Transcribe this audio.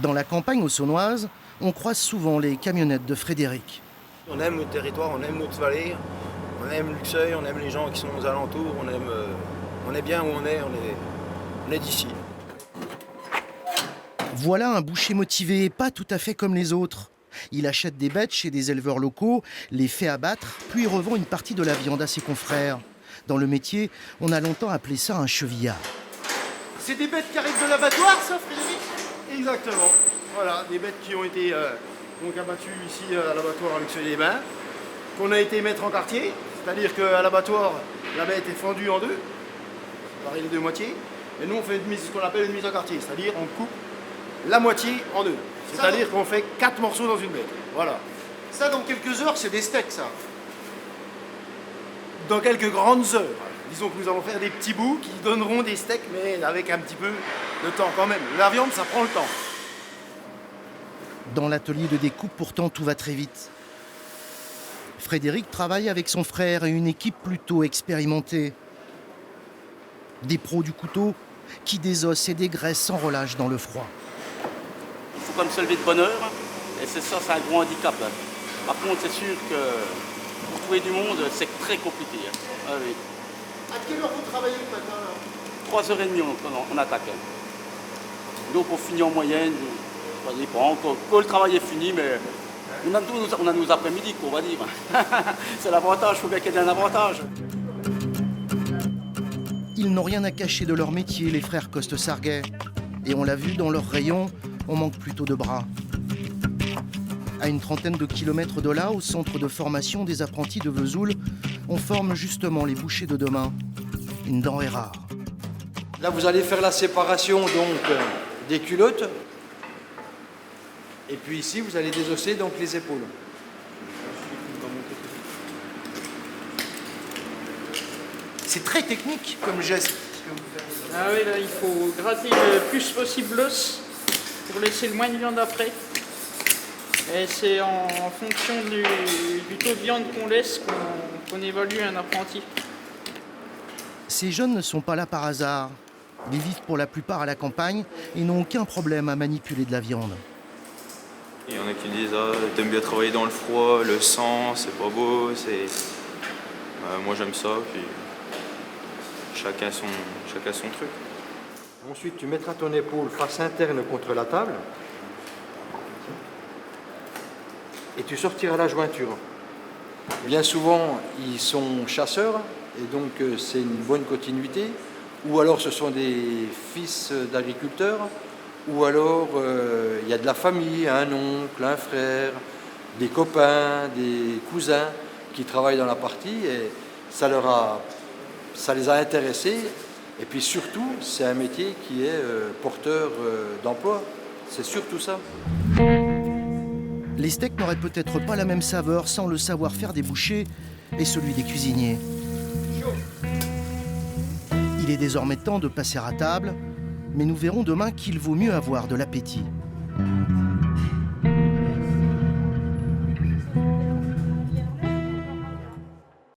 Dans la campagne auxonnoise, on croise souvent les camionnettes de Frédéric. On aime notre territoire, on aime notre vallée, on aime Luxeuil, on aime les gens qui sont aux alentours, on est bien où on est d'ici. Voilà un boucher motivé, pas tout à fait comme les autres. Il achète des bêtes chez des éleveurs locaux, les fait abattre, puis il revend une partie de la viande à ses confrères. Dans le métier, on a longtemps appelé ça un chevillard. C'est des bêtes qui arrivent de l'abattoir, ça, Frédéric? Exactement. Voilà, des bêtes qui ont été donc abattues ici à l'abattoir à Luxeuil-les-Bains, qu'on a été mettre en quartier, c'est-à-dire qu'à l'abattoir, la bête est fendue en deux, séparée les deux moitiés, et nous on fait ce qu'on appelle une mise en quartier, c'est-à-dire on coupe la moitié en deux. C'est-à-dire qu'on fait 4 morceaux dans une bête. Voilà. Ça, dans quelques heures, c'est des steaks, ça. Dans quelques grandes heures. Disons que nous allons faire des petits bouts qui donneront des steaks, mais avec un petit peu de temps quand même. La viande, ça prend le temps. Dans l'atelier de découpe, pourtant, tout va très vite. Frédéric travaille avec son frère et une équipe plutôt expérimentée. Des pros du couteau qui désossent et dégraissent sans relâche dans le froid. Il faut quand même se lever de bonne heure, et c'est un gros handicap. Par contre, c'est sûr que pour trouver du monde, c'est très compliqué. Ah oui. À quelle heure vous travaillez le matin là? 3h30 on attaque. Donc on finit en moyenne, ça dépend, quand le travail est fini, mais on a nos après-midi, on va dire. C'est l'avantage, il faut bien qu'il y ait un avantage. Ils n'ont rien à cacher de leur métier, les frères Coste-Sarguet. Et on l'a vu, dans leur rayon, on manque plutôt de bras. À une trentaine de kilomètres de là, au centre de formation des apprentis de Vesoul, on forme justement les bouchers de demain. Une denrée rare. Là, vous allez faire la séparation donc des culottes. Et puis ici, vous allez désosser donc les épaules. C'est très technique comme geste. Ah oui, là, il faut gratter le plus possible l'os pour laisser le moins de viande après. Et c'est en fonction du taux de viande qu'on laisse qu'on évalue un apprenti. Ces jeunes ne sont pas là par hasard. Ils vivent pour la plupart à la campagne et n'ont aucun problème à manipuler de la viande. Il y en a qui disent ah, t'aimes bien travailler dans le froid, le sang, c'est pas beau, moi j'aime ça, puis chacun son truc. Ensuite, tu mettras ton épaule face interne contre la table. Et tu sortiras la jointure. Bien souvent, ils sont chasseurs, et donc c'est une bonne continuité. Ou alors ce sont des fils d'agriculteurs, ou alors il y a de la famille, un oncle, un frère, des copains, des cousins qui travaillent dans la partie, et ça les a intéressés. Et puis surtout, c'est un métier qui est porteur d'emploi. C'est surtout ça. Les steaks n'auraient peut-être pas la même saveur sans le savoir-faire des bouchers et celui des cuisiniers. Il est désormais temps de passer à table, mais nous verrons demain qu'il vaut mieux avoir de l'appétit.